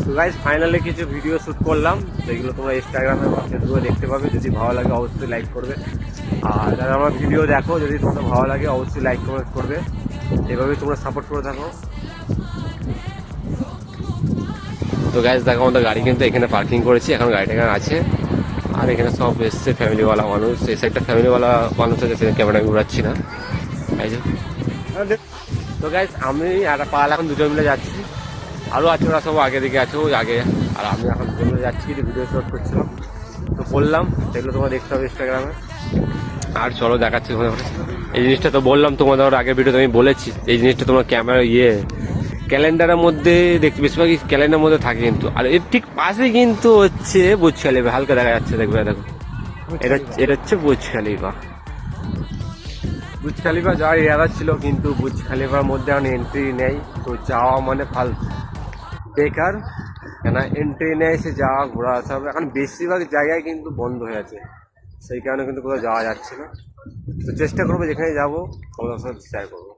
তো guys finally কিছু video shoot করলাম, যেগুলো তোমরা ইনস্টাগ্রামে বা ফেসবুকে দেখতে পাবে। যদি ভালো লাগে অবশ্যই লাইক করবে, আর যারা আমার ভিডিও দেখো যদি তোমাদের ভালো লাগে অবশ্যই লাইক কমেন্ট করবে। এভাবেই তোমরা সাপোর্ট করে থাকো। তো গাইজ দেখো আমাদের গাড়ি কিন্তু এখানে পার্কিং করেছি, এখন গাড়িটা এখানে আছে। আর এখানে সব এসছে ফ্যামিলিওয়ালা মানুষ, এই সাইডটা ফ্যামিলিওয়ালা মানুষ আছে, ক্যামেরা আমি ঘুরাচ্ছি না। তো গাইজ আমি আর পাল এখন দুজন মিলে যাচ্ছি, আরও আছে ওরা সব আগে দিকে আছে ওই আগে, আর আমি এখন দুজন মিলে যাচ্ছি, কিছু ভিডিও শ্যুট করছিলাম। তো বললাম সেগুলো তোমরা দেখতে হবে ইনস্টাগ্রামে। আর চলো দেখাচ্ছি ওখানে। এই জিনিসটা তো বললাম তোমাদের আগের ভিডিওতে আমি বলেছি, এই জিনিসটা তোমার ক্যামেরা ক্যালেন্ডারের মধ্যে দেখতে বেশিরভাগই ক্যালেন্ডারের মধ্যে থাকে কিন্তু। আর এর ঠিক পাশে কিন্তু হচ্ছে বুর্জ খলিফা, হালকা দেখা যাচ্ছে, দেখবে দেখো এটা হচ্ছে বুর্জ খলিফা। বুর্জ খলিফা যাওয়ার ইরাদা ছিল, কিন্তু বুর্জ খলিফার মধ্যে এখন এন্ট্রি নেই, তো যাওয়া মানে বেকার। কেন এন্ট্রি নেই, সে যাওয়া ঘোরা আসা হবে। এখন বেশিরভাগ জায়গায় কিন্তু বন্ধ হয়ে আছে, সেই কারণে কিন্তু কোথাও যাওয়া যাচ্ছে না। তো চেষ্টা করবো যেখানে যাবো তোমাদের সাথে শেয়ার করবো।